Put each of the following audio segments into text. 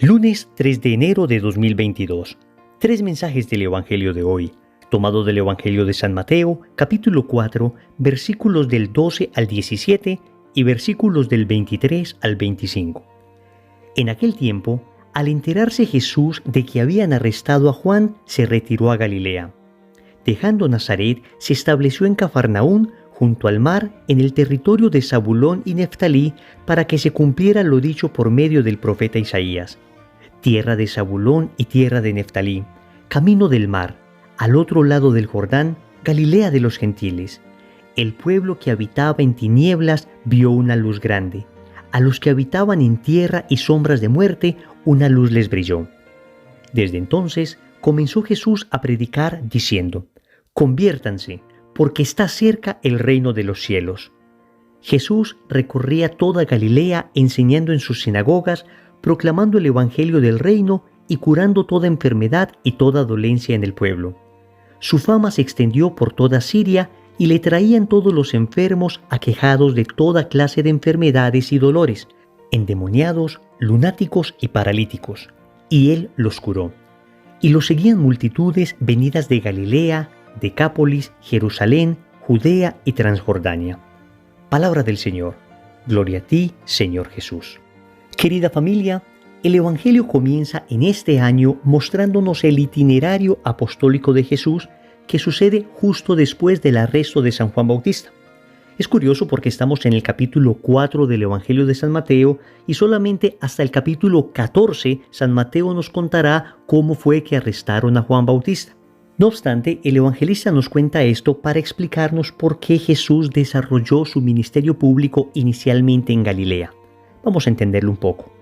Lunes 3 de enero de 2022. Tres mensajes del Evangelio de hoy, tomado del Evangelio de San Mateo, capítulo 4, versículos del 12 al 17 y versículos del 23 al 25. En aquel tiempo, al enterarse Jesús de que habían arrestado a Juan, se retiró a Galilea. Dejando Nazaret, se estableció en Cafarnaún, junto al mar, en el territorio de Zabulón y Neftalí, para que se cumpliera lo dicho por medio del profeta Isaías. Tierra de Zabulón y tierra de Neftalí, camino del mar, al otro lado del Jordán, Galilea de los gentiles. El pueblo que habitaba en tinieblas vio una luz grande. A los que habitaban en tierra y sombras de muerte, una luz les brilló. Desde entonces comenzó Jesús a predicar diciendo: «Conviértanse, porque está cerca el reino de los cielos». Jesús recorría toda Galilea enseñando en sus sinagogas, proclamando el evangelio del reino y curando toda enfermedad y toda dolencia en el pueblo. Su fama se extendió por toda Siria y le traían todos los enfermos aquejados de toda clase de enfermedades y dolores, endemoniados, lunáticos y paralíticos, y él los curó. Y lo seguían multitudes venidas de Galilea, Decápolis, Jerusalén, Judea y Transjordania. Palabra del Señor. Gloria a ti, Señor Jesús. Querida familia, el Evangelio comienza en este año mostrándonos el itinerario apostólico de Jesús que sucede justo después del arresto de San Juan Bautista. Es curioso porque estamos en el capítulo 4 del Evangelio de San Mateo y solamente hasta el capítulo 14 San Mateo nos contará cómo fue que arrestaron a Juan Bautista. No obstante, el evangelista nos cuenta esto para explicarnos por qué Jesús desarrolló su ministerio público inicialmente en Galilea. Vamos a entenderlo un poco.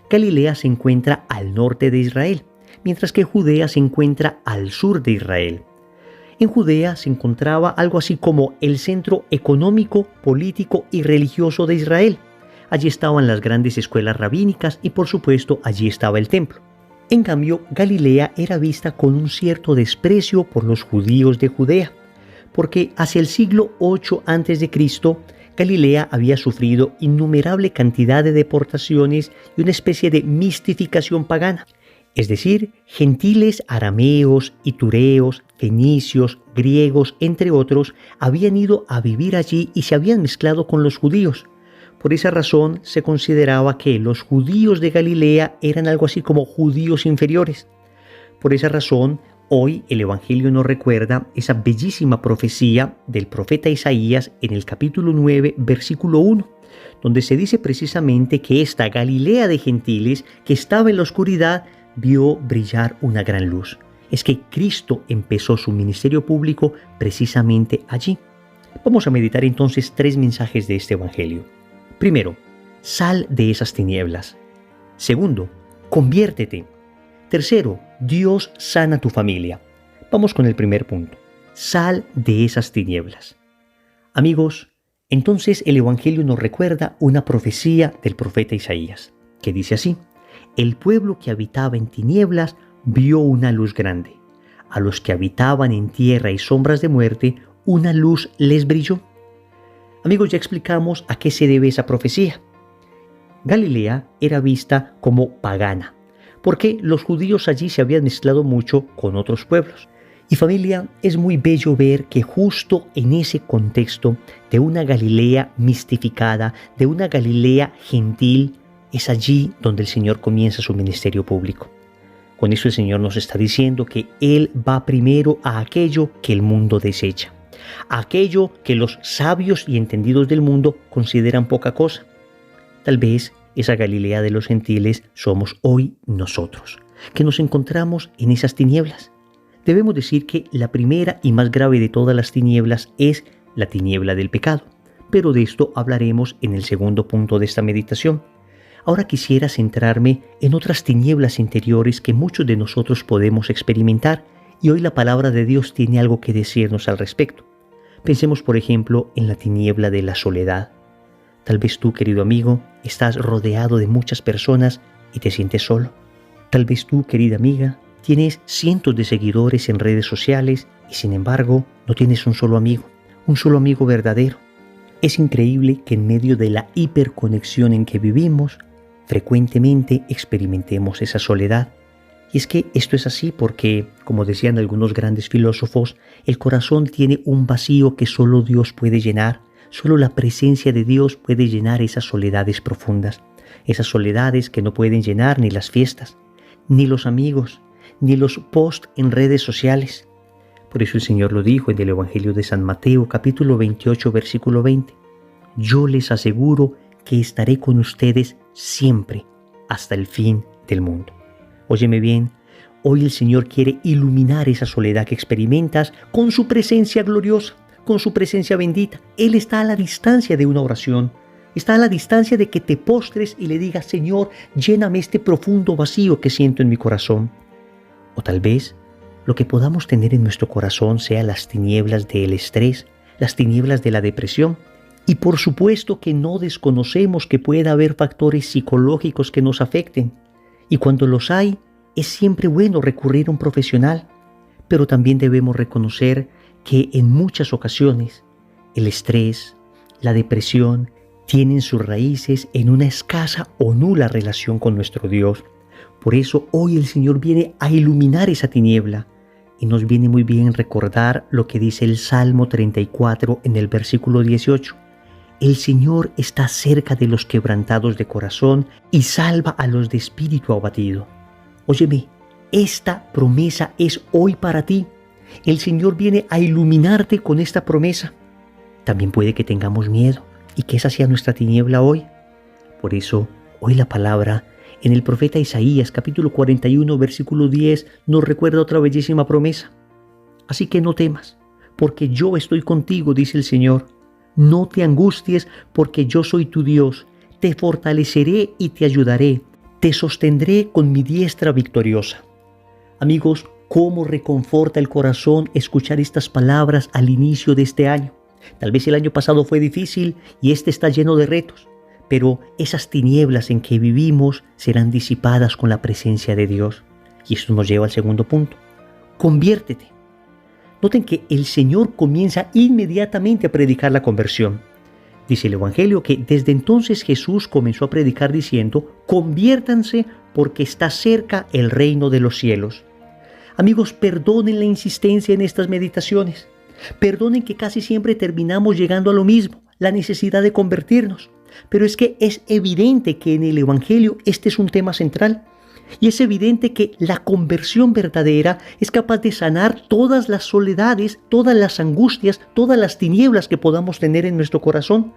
Galilea se encuentra al norte de Israel, mientras que Judea se encuentra al sur de Israel. En Judea se encontraba algo así como el centro económico, político y religioso de Israel. Allí estaban las grandes escuelas rabínicas y por supuesto allí estaba el templo. En cambio, Galilea era vista con un cierto desprecio por los judíos de Judea, porque hacia el siglo 8 a.C., Galilea había sufrido innumerable cantidad de deportaciones y una especie de mistificación pagana. Es decir, gentiles arameos, itureos, fenicios, griegos, entre otros, habían ido a vivir allí y se habían mezclado con los judíos. Por esa razón se consideraba que los judíos de Galilea eran algo así como judíos inferiores. Por esa razón, hoy el Evangelio nos recuerda esa bellísima profecía del profeta Isaías en el capítulo 9, versículo 1, donde se dice precisamente que esta Galilea de gentiles que estaba en la oscuridad vio brillar una gran luz. Es que Cristo empezó su ministerio público precisamente allí. Vamos a meditar entonces tres mensajes de este Evangelio. Primero, sal de esas tinieblas. Segundo, conviértete. Tercero, Dios sana tu familia. Vamos con el primer punto. Sal de esas tinieblas. Amigos, entonces el Evangelio nos recuerda una profecía del profeta Isaías, que dice así: el pueblo que habitaba en tinieblas vio una luz grande. A los que habitaban en tierra y sombras de muerte, una luz les brilló. Amigos, ya explicamos a qué se debe esa profecía. Galilea era vista como pagana, porque los judíos allí se habían mezclado mucho con otros pueblos. Y familia, es muy bello ver que justo en ese contexto de una Galilea mistificada, de una Galilea gentil, es allí donde el Señor comienza su ministerio público. Con eso el Señor nos está diciendo que Él va primero a aquello que el mundo desecha, a aquello que los sabios y entendidos del mundo consideran poca cosa. Tal vez esa Galilea de los gentiles somos hoy nosotros, que nos encontramos en esas tinieblas. Debemos decir que la primera y más grave de todas las tinieblas es la tiniebla del pecado, pero de esto hablaremos en el segundo punto de esta meditación. Ahora quisiera centrarme en otras tinieblas interiores que muchos de nosotros podemos experimentar y hoy la palabra de Dios tiene algo que decirnos al respecto. Pensemos, por ejemplo, en la tiniebla de la soledad. Tal vez tú, querido amigo, estás rodeado de muchas personas y te sientes solo. Tal vez tú, querida amiga, tienes cientos de seguidores en redes sociales y sin embargo no tienes un solo amigo verdadero. Es increíble que en medio de la hiperconexión en que vivimos, frecuentemente experimentemos esa soledad. Y es que esto es así porque, como decían algunos grandes filósofos, el corazón tiene un vacío que solo Dios puede llenar, solo la presencia de Dios puede llenar esas soledades profundas, esas soledades que no pueden llenar ni las fiestas, ni los amigos, ni los posts en redes sociales. Por eso el Señor lo dijo en el Evangelio de San Mateo, capítulo 28, versículo 20. Yo les aseguro que estaré con ustedes siempre, hasta el fin del mundo. Óyeme bien, hoy el Señor quiere iluminar esa soledad que experimentas con su presencia gloriosa, con su presencia bendita. Él está a la distancia de una oración, está a la distancia de que te postres y le digas, Señor, lléname este profundo vacío que siento en mi corazón. O tal vez lo que podamos tener en nuestro corazón sea las tinieblas del estrés, las tinieblas de la depresión. Y por supuesto que no desconocemos que pueda haber factores psicológicos que nos afecten. Y cuando los hay, es siempre bueno recurrir a un profesional. Pero también debemos reconocer que en muchas ocasiones el estrés, la depresión, tienen sus raíces en una escasa o nula relación con nuestro Dios. Por eso hoy el Señor viene a iluminar esa tiniebla. Y nos viene muy bien recordar lo que dice el Salmo 34 en el versículo 18. El Señor está cerca de los quebrantados de corazón y salva a los de espíritu abatido. Óyeme, esta promesa es hoy para ti. El Señor viene a iluminarte con esta promesa. También puede que tengamos miedo y que esa sea nuestra tiniebla hoy. Por eso, hoy la palabra en el profeta Isaías, capítulo 41, versículo 10, nos recuerda otra bellísima promesa. Así que no temas, porque yo estoy contigo, dice el Señor. No te angusties, porque yo soy tu Dios. Te fortaleceré y te ayudaré. Te sostendré con mi diestra victoriosa. Amigos, ¿cómo reconforta el corazón escuchar estas palabras al inicio de este año? Tal vez el año pasado fue difícil y este está lleno de retos, pero esas tinieblas en que vivimos serán disipadas con la presencia de Dios. Y esto nos lleva al segundo punto. Conviértete. Noten que el Señor comienza inmediatamente a predicar la conversión. Dice el Evangelio que desde entonces Jesús comenzó a predicar diciendo, conviértanse porque está cerca el reino de los cielos. Amigos, perdonen la insistencia en estas meditaciones. Perdonen que casi siempre terminamos llegando a lo mismo, la necesidad de convertirnos. Pero es que es evidente que en el Evangelio este es un tema central. Y es evidente que la conversión verdadera es capaz de sanar todas las soledades, todas las angustias, todas las tinieblas que podamos tener en nuestro corazón.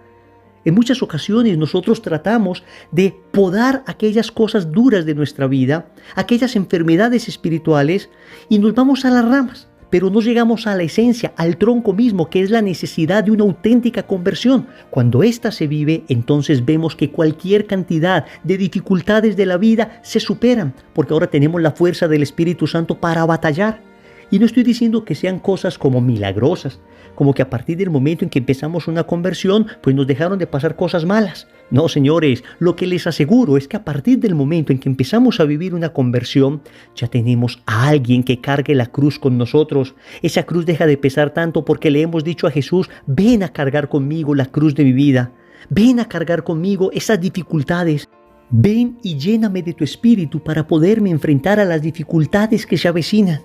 En muchas ocasiones nosotros tratamos de podar aquellas cosas duras de nuestra vida, aquellas enfermedades espirituales, y nos vamos a las ramas, pero no llegamos a la esencia, al tronco mismo, que es la necesidad de una auténtica conversión. Cuando ésta se vive, entonces vemos que cualquier cantidad de dificultades de la vida se superan, porque ahora tenemos la fuerza del Espíritu Santo para batallar. Y no estoy diciendo que sean cosas como milagrosas, como que a partir del momento en que empezamos una conversión, pues nos dejaron de pasar cosas malas. No, señores, lo que les aseguro es que a partir del momento en que empezamos a vivir una conversión, ya tenemos a alguien que cargue la cruz con nosotros. Esa cruz deja de pesar tanto porque le hemos dicho a Jesús, ven a cargar conmigo la cruz de mi vida. Ven a cargar conmigo esas dificultades. Ven y lléname de tu espíritu para poderme enfrentar a las dificultades que se avecinan.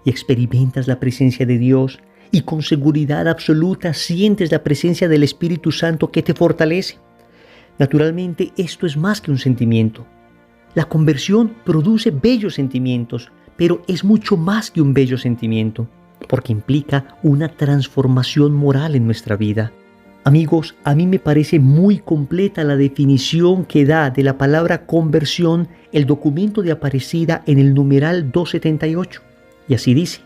Y experimentas la presencia de Dios y con seguridad absoluta sientes la presencia del Espíritu Santo que te fortalece. Naturalmente, esto es más que un sentimiento. La conversión produce bellos sentimientos, pero es mucho más que un bello sentimiento, porque implica una transformación moral en nuestra vida. Amigos, a mí me parece muy completa la definición que da de la palabra conversión el documento de Aparecida en el numeral 278. Y así dice: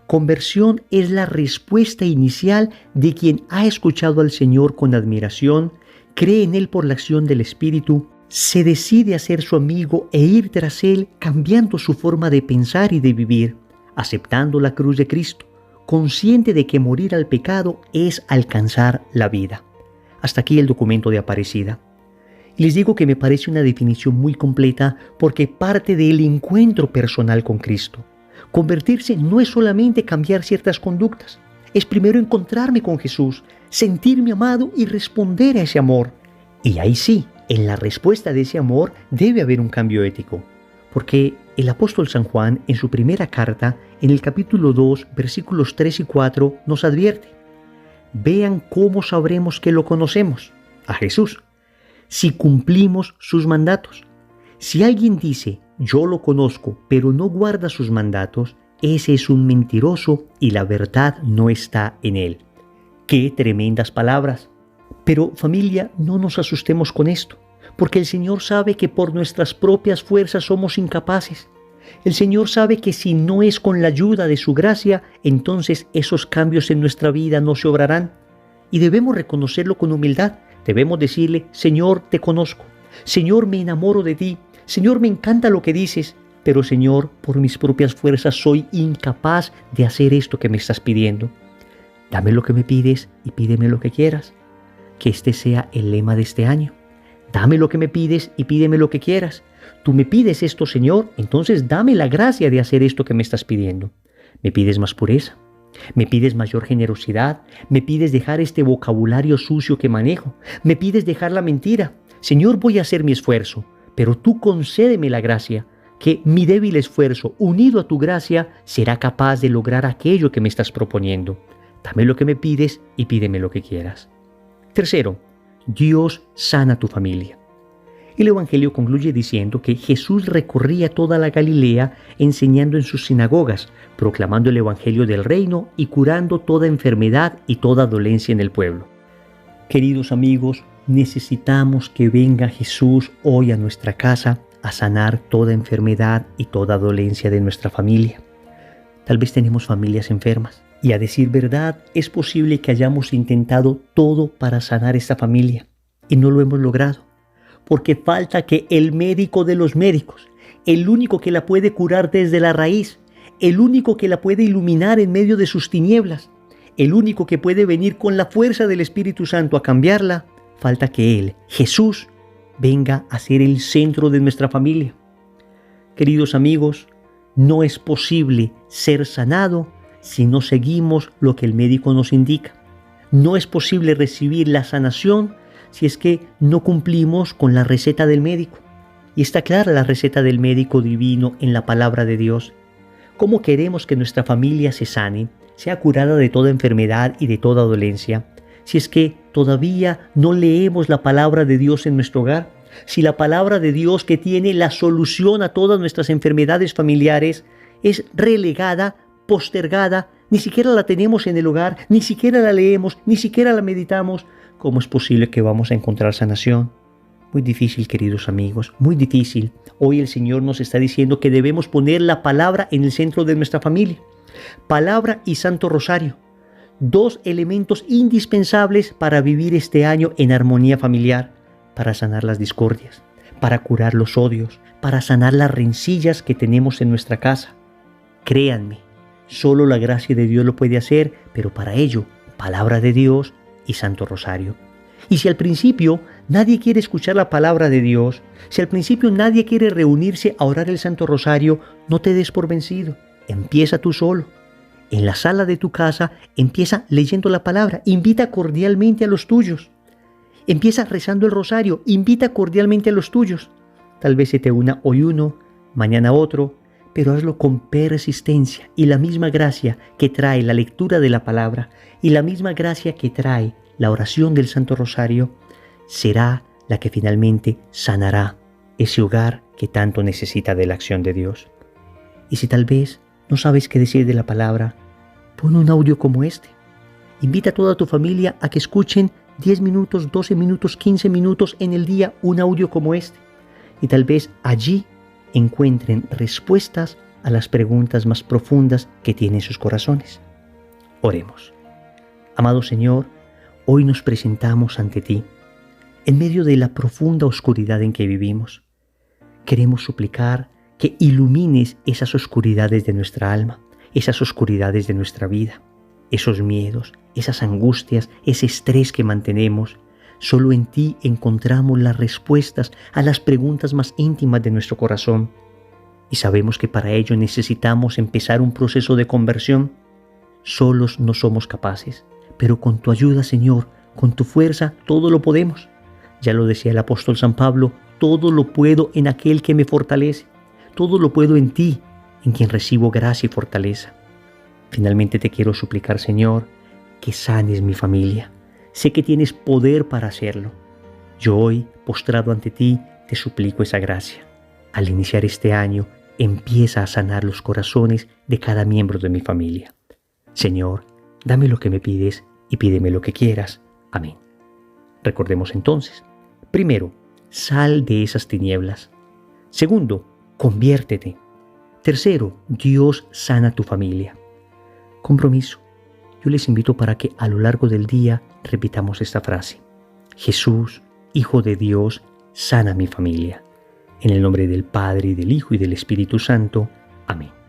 conversión es la respuesta inicial de quien ha escuchado al Señor con admiración, cree en Él por la acción del Espíritu, se decide a ser su amigo e ir tras Él cambiando su forma de pensar y de vivir, aceptando la cruz de Cristo, consciente de que morir al pecado es alcanzar la vida. Hasta aquí el documento de Aparecida. Y les digo que me parece una definición muy completa porque parte del encuentro personal con Cristo. Convertirse no es solamente cambiar ciertas conductas, es primero encontrarme con Jesús, sentirme amado y responder a ese amor. Y ahí sí, en la respuesta de ese amor debe haber un cambio ético, porque el apóstol San Juan en su primera carta, en el capítulo 2, versículos 3 y 4, nos advierte: vean cómo sabremos que lo conocemos, a Jesús, si cumplimos sus mandatos. Si alguien dice, yo lo conozco, pero no guarda sus mandatos, ese es un mentiroso y la verdad no está en él. ¡Qué tremendas palabras! Pero familia, no nos asustemos con esto, porque el Señor sabe que por nuestras propias fuerzas somos incapaces. El Señor sabe que si no es con la ayuda de su gracia, entonces esos cambios en nuestra vida no se obrarán. Y debemos reconocerlo con humildad. Debemos decirle, Señor, te conozco. Señor, me enamoro de ti. Señor, me encanta lo que dices. Pero Señor, por mis propias fuerzas soy incapaz de hacer esto que me estás pidiendo. Dame lo que me pides y pídeme lo que quieras. Que este sea el lema de este año. Dame lo que me pides y pídeme lo que quieras. Tú me pides esto, Señor, entonces dame la gracia de hacer esto que me estás pidiendo. Me pides más pureza, me pides mayor generosidad, me pides dejar este vocabulario sucio que manejo, me pides dejar la mentira. Señor, voy a hacer mi esfuerzo, pero tú concédeme la gracia, que mi débil esfuerzo, unido a tu gracia, será capaz de lograr aquello que me estás proponiendo. Dame lo que me pides y pídeme lo que quieras. Tercero, Dios sana tu familia. El Evangelio concluye diciendo que Jesús recorría toda la Galilea enseñando en sus sinagogas, proclamando el Evangelio del reino y curando toda enfermedad y toda dolencia en el pueblo. Queridos amigos, necesitamos que venga Jesús hoy a nuestra casa a sanar toda enfermedad y toda dolencia de nuestra familia. Tal vez tenemos familias enfermas y, a decir verdad, es posible que hayamos intentado todo para sanar esta familia y no lo hemos logrado. Porque falta que el médico de los médicos, el único que la puede curar desde la raíz, el único que la puede iluminar en medio de sus tinieblas, el único que puede venir con la fuerza del Espíritu Santo a cambiarla, falta que Él, Jesús, venga a ser el centro de nuestra familia. Queridos amigos, no es posible ser sanado si no seguimos lo que el médico nos indica. No es posible recibir la sanación si es que no cumplimos con la receta del médico. Y está clara la receta del médico divino en la palabra de Dios. ¿Cómo queremos que nuestra familia se sane, sea curada de toda enfermedad y de toda dolencia, si es que todavía no leemos la palabra de Dios en nuestro hogar? Si la palabra de Dios, que tiene la solución a todas nuestras enfermedades familiares, es relegada, postergada, ni siquiera la tenemos en el hogar, ni siquiera la leemos, ni siquiera la meditamos, ¿cómo es posible que vamos a encontrar sanación? Muy difícil, queridos amigos, muy difícil. Hoy el Señor nos está diciendo que debemos poner la palabra en el centro de nuestra familia. Palabra y Santo Rosario, dos elementos indispensables para vivir este año en armonía familiar, para sanar las discordias, para curar los odios, para sanar las rencillas que tenemos en nuestra casa. Créanme, solo la gracia de Dios lo puede hacer, pero para ello, palabra de Dios y Santo Rosario. Y si al principio nadie quiere escuchar la palabra de Dios, si al principio nadie quiere reunirse a orar el Santo Rosario, no te des por vencido. Empieza tú solo. En la sala de tu casa, empieza leyendo la palabra. Invita cordialmente a los tuyos. Empieza rezando el rosario. Invita cordialmente a los tuyos. Tal vez se te una hoy uno, mañana otro, pero hazlo con persistencia, y la misma gracia que trae la lectura de la palabra y la misma gracia que trae la oración del Santo Rosario será la que finalmente sanará ese hogar que tanto necesita de la acción de Dios. Y si tal vez no sabes qué decir de la palabra, pon un audio como este. Invita a toda tu familia a que escuchen 10 minutos, 12 minutos, 15 minutos en el día un audio como este. Y tal vez allí encuentren respuestas a las preguntas más profundas que tienen sus corazones. Oremos. Amado Señor, hoy nos presentamos ante ti, en medio de la profunda oscuridad en que vivimos. Queremos suplicar que ilumines esas oscuridades de nuestra alma, esas oscuridades de nuestra vida, esos miedos, esas angustias, ese estrés que mantenemos. Solo en ti encontramos las respuestas a las preguntas más íntimas de nuestro corazón. Y sabemos que para ello necesitamos empezar un proceso de conversión. Solos no somos capaces, pero con tu ayuda, Señor, con tu fuerza, todo lo podemos. Ya lo decía el apóstol San Pablo, todo lo puedo en aquel que me fortalece. Todo lo puedo en ti, en quien recibo gracia y fortaleza. Finalmente te quiero suplicar, Señor, que sanes mi familia. Sé que tienes poder para hacerlo. Yo hoy, postrado ante ti, te suplico esa gracia. Al iniciar este año, empieza a sanar los corazones de cada miembro de mi familia. Señor, dame lo que me pides y pídeme lo que quieras. Amén. Recordemos entonces. Primero, sal de esas tinieblas. Segundo, conviértete. Tercero, Dios sana tu familia. Compromiso. Yo les invito para que a lo largo del día repitamos esta frase. Jesús, Hijo de Dios, sana mi familia. En el nombre del Padre, y del Hijo y del Espíritu Santo. Amén.